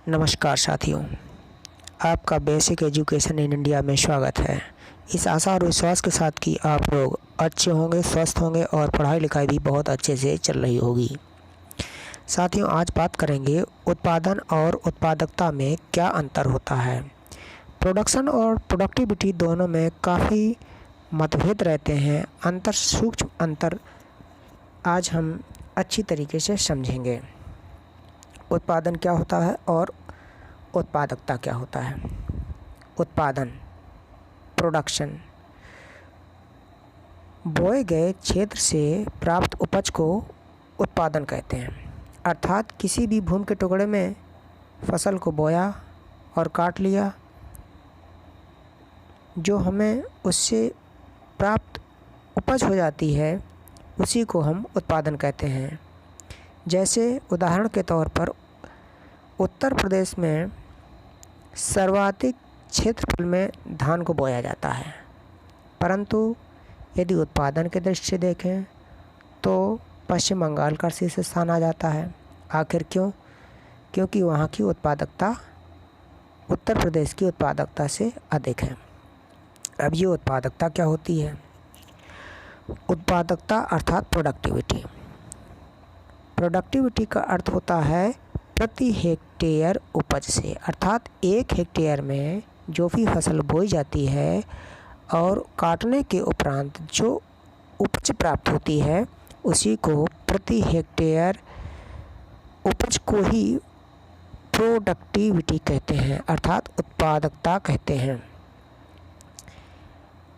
नमस्कार साथियों, आपका बेसिक एजुकेशन इन इंडिया में स्वागत है। इस आशा और विश्वास के साथ कि आप लोग अच्छे होंगे, स्वस्थ होंगे और पढ़ाई लिखाई भी बहुत अच्छे से चल रही होगी। साथियों, आज बात करेंगे उत्पादन और उत्पादकता में क्या अंतर होता है। प्रोडक्शन और प्रोडक्टिविटी दोनों में काफ़ी मतभेद रहते हैं। सूक्ष्म अंतर आज हम अच्छी तरीके से समझेंगे। उत्पादन क्या होता है और उत्पादकता क्या होता है। उत्पादन, प्रोडक्शन, बोए गए क्षेत्र से प्राप्त उपज को उत्पादन कहते हैं। अर्थात किसी भी भूमि के टुकड़े में फसल को बोया और काट लिया, जो हमें उससे प्राप्त उपज हो जाती है, उसी को हम उत्पादन कहते हैं। जैसे उदाहरण के तौर पर उत्तर प्रदेश में सर्वाधिक क्षेत्रफल में धान को बोया जाता है, परंतु यदि उत्पादन के दृष्टि से देखें तो पश्चिम बंगाल का शीर्ष स्थान आ जाता है। आखिर क्यों? क्योंकि वहाँ की उत्पादकता उत्तर प्रदेश की उत्पादकता से अधिक है। अब ये उत्पादकता क्या होती है? उत्पादकता अर्थात प्रोडक्टिविटी। प्रोडक्टिविटी का अर्थ होता है प्रति हेक्टेयर उपज से, अर्थात एक हेक्टेयर में जो भी फसल बोई जाती है और काटने के उपरांत जो उपज प्राप्त होती है, उसी को प्रति हेक्टेयर उपज को ही प्रोडक्टिविटी कहते हैं, अर्थात उत्पादकता कहते हैं।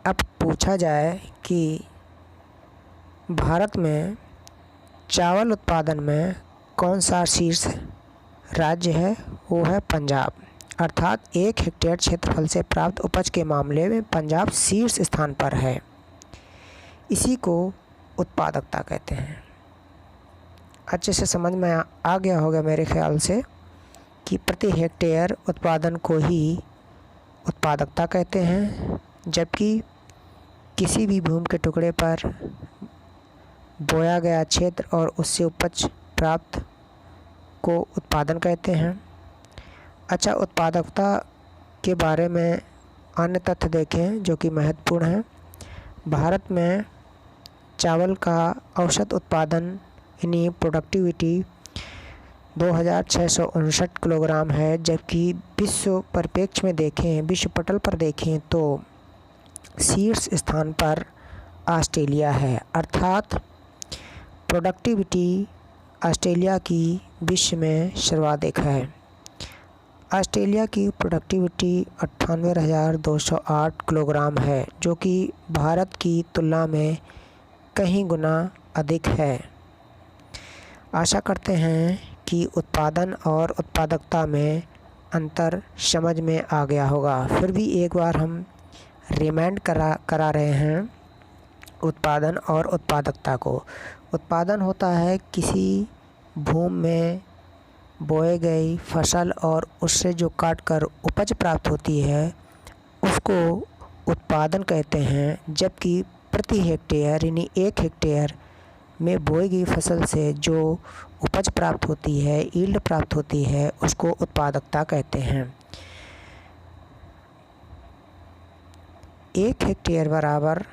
अब पूछा जाए कि भारत में चावल उत्पादन में कौन सा शीर्ष राज्य है? वो है पंजाब। अर्थात एक हेक्टेयर क्षेत्रफल से प्राप्त उपज के मामले में पंजाब शीर्ष स्थान पर है। इसी को उत्पादकता कहते हैं। अच्छे से समझ में आ गया होगा मेरे ख्याल से कि प्रति हेक्टेयर उत्पादन को ही उत्पादकता कहते हैं, जबकि किसी भी भूमि के टुकड़े पर बोया गया क्षेत्र और उससे उपज प्राप्त को उत्पादन कहते हैं। अच्छा, उत्पादकता के बारे में अन्य तथ्य देखें जो कि महत्वपूर्ण है। भारत में चावल का औसत उत्पादन यानी प्रोडक्टिविटी 2659 किलोग्राम है, जबकि विश्व परिप्रेक्ष्य में देखें, विश्व पटल पर देखें तो शीर्ष स्थान पर ऑस्ट्रेलिया है। अर्थात प्रोडक्टिविटी ऑस्ट्रेलिया की विश्व में सर्वाधिक है। ऑस्ट्रेलिया की प्रोडक्टिविटी 98,208 किलोग्राम है, जो कि भारत की तुलना में कहीं गुना अधिक है। आशा करते हैं कि उत्पादन और उत्पादकता में अंतर समझ में आ गया होगा। फिर भी एक बार हम रिमाइंड करा रहे हैं उत्पादन और उत्पादकता को। उत्पादन होता है किसी भूमि में बोए गई फसल और उससे जो काटकर उपज प्राप्त होती है, उसको उत्पादन कहते हैं। जबकि प्रति हेक्टेयर यानी एक हेक्टेयर में बोई गई फसल से जो उपज प्राप्त होती है, यील्ड प्राप्त होती है, उसको उत्पादकता कहते हैं। एक हेक्टेयर बराबर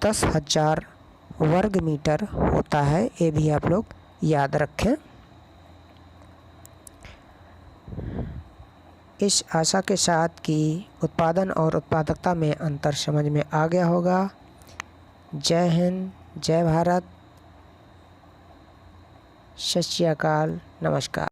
10,000 वर्ग मीटर होता है, ये भी आप लोग याद रखें। इस आशा के साथ कि उत्पादन और उत्पादकता में अंतर समझ में आ गया होगा। जय हिंद, जय भारत, सत श्री अकाल, नमस्कार।